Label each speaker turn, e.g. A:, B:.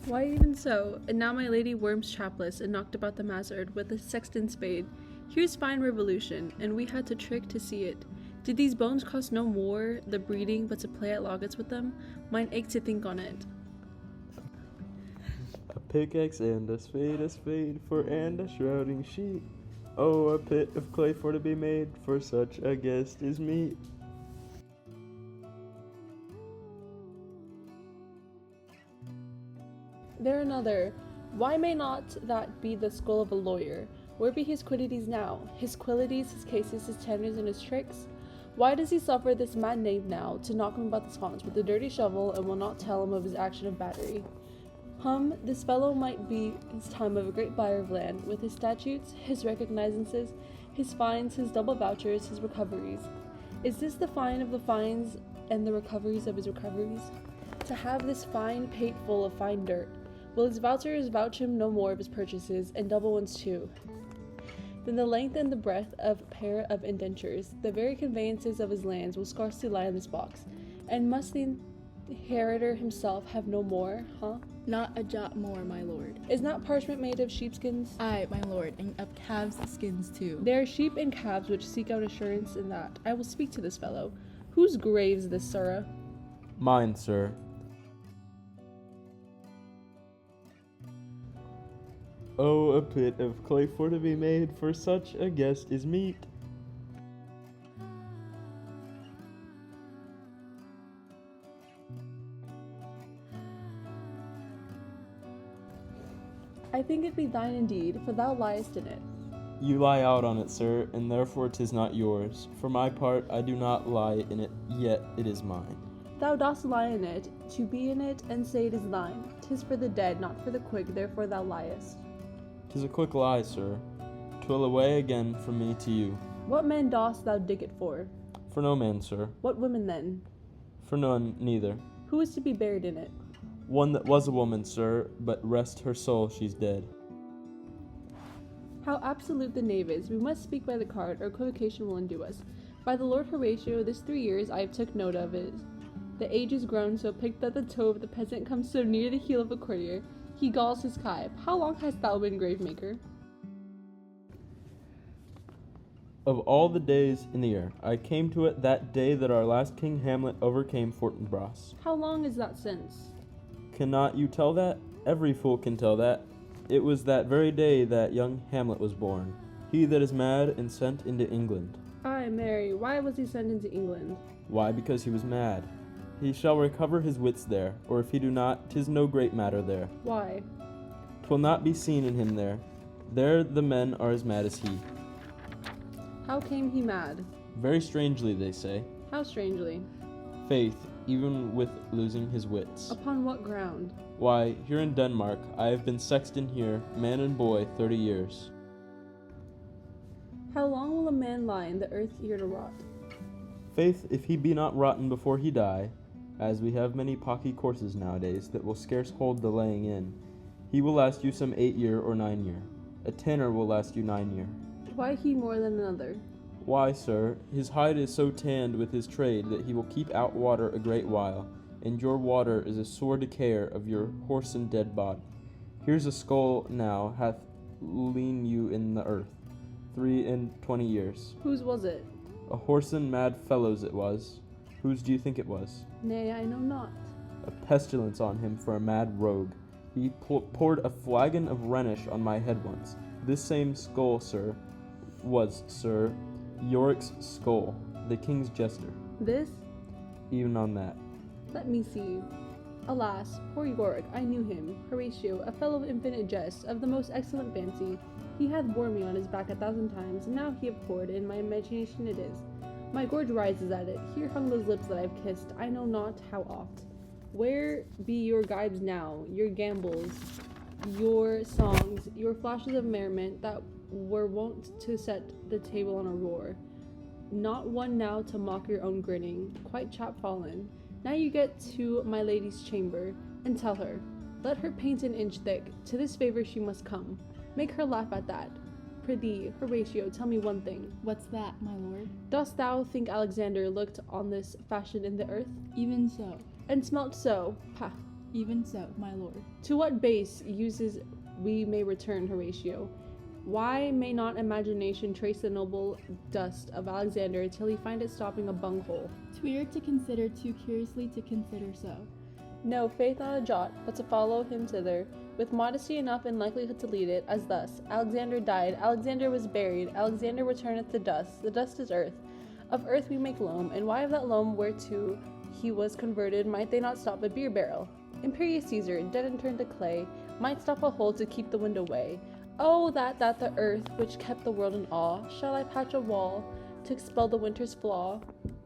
A: Why even so? And now my lady worms chapless and knocked about the mazzard with a sexton spade. Here's fine revolution, and we had to trick to see it. Did these bones cost no more the breeding but to play at loggets with them? Mine ache to think on it.
B: A pickaxe and a spade for and a shrouding sheet. Oh, a pit of clay for to be made, for such a guest is meet.
A: There another. Why may not that be the skull of a lawyer? Where be his quiddities now? His quilities, his cases, his tenders, and his tricks? Why does he suffer this mad knave now to knock him about the sconce with a dirty shovel, and will not tell him of his action of battery? This fellow might be his time of a great buyer of land, with his statutes, his recognizances, his fines, his double vouchers, his recoveries. Is this the fine of the fines and the recoveries of his recoveries? To have this fine pate full of fine dirt, will his vouchers vouch him no more of his purchases, and double ones too? Then the length and the breadth of a pair of indentures, the very conveyances of his lands will scarcely lie in this box, and must the inheritor himself have no more,
C: Not a jot more, my lord.
A: Is not parchment made of sheepskins?
C: Aye, my lord, and of calves' skins too.
A: There are sheep and calves which seek out assurance in that. I will speak to this fellow. Whose grave's this, sirrah?
B: Mine, sir. Oh, a pit of clay for to be made, for such a guest is meet.
A: I think it be thine indeed, for thou liest in it.
B: You lie out on it, sir, and therefore 'tis not yours. For my part, I do not lie in it, yet it is mine.
A: Thou dost lie in it, to be in it, and say it is thine. 'Tis for the dead, not for the quick, therefore thou liest.
B: 'Tis a quick lie, sir. 'Twill away again from me to you.
A: What man dost thou dig it for?
B: For no man, sir.
A: What women then?
B: For none, neither.
A: Who is to be buried in it?
B: One that was a woman, sir, but rest her soul, she's dead.
A: How absolute the knave is. We must speak by the card, or equivocation will undo us. By the Lord Horatio, this 3 years I have took note of it. The age is grown so picked that the toe of the peasant comes so near the heel of a courtier, he galls his kive. How long hast thou been gravemaker?
B: Of all the days in the year, I came to it that day that our last King Hamlet overcame Fortinbras.
A: How long is that since?
B: Cannot you tell that? Every fool can tell that. It was that very day that young Hamlet was born, he that is mad and sent into England.
A: Ay, Mary, why was he sent into England?
B: Why, because he was mad. He shall recover his wits there, or if he do not, 'tis no great matter there.
A: Why?
B: 'Twill not be seen in him there. There the men are as mad as he.
A: How came he mad?
B: Very strangely, they say.
A: How strangely?
B: Faith, even with losing his wits.
A: Upon what ground?
B: Why, here in Denmark, I have been sexton here, man and boy, 30 years.
A: How long will a man lie in the earth here to rot?
B: Faith, if he be not rotten before he die, as we have many pocky courses nowadays that will scarce hold the laying in, he will last you some 8 year or 9 year. A tanner will last you 9 year.
A: Why he more than another?
B: Why, sir, his hide is so tanned with his trade that he will keep out water a great while, and your water is a sore decayer of your whoreson dead body. Here's a skull now hath lean you in the earth 23 years.
A: Whose was it?
B: A whoreson mad fellow's it was. Whose do you think it was?
A: Nay, I know not.
B: A pestilence on him for a mad rogue. He poured a flagon of Rhenish on my head once. This same skull, sir, was, sir, Yorick's skull, the king's jester.
A: This?
B: Even on that.
A: Let me see. Alas, poor Yorick, I knew him, Horatio, a fellow of infinite jest, of the most excellent fancy. He hath borne me on his back 1,000 times, and now he hath poured, in my imagination it is. My gorge rises at it. Here hung those lips that I have kissed, I know not how oft. Where be your gibes now, your gambols, your songs, your flashes of merriment that were wont to set the table on a roar? Not one now to mock your own grinning, quite chapfallen. Now you get to my lady's chamber, and tell her, let her paint an inch thick, to this favor she must come. Make her laugh at that. Prithee, Horatio, tell me one thing.
C: What's that, my lord?
A: Dost thou think Alexander looked on this fashion in the earth?
C: Even so.
A: And smelt so? Pah!
C: Even so, my lord.
A: To what base uses we may return, Horatio? Why may not imagination trace the noble dust of Alexander till he find it stopping a bunghole?
C: Tweer to consider too curiously to consider so.
A: No, faith not a jot, but to follow him thither, with modesty enough and likelihood to lead it, as thus: Alexander died, Alexander was buried, Alexander returneth to dust, the dust is earth. Of earth we make loam, and why of that loam whereto he was converted might they not stop a beer barrel? Imperious Caesar, dead and turned to clay, might stop a hole to keep the wind away. Oh, that the earth which kept the world in awe, shall I patch a wall to expel the winter's flaw?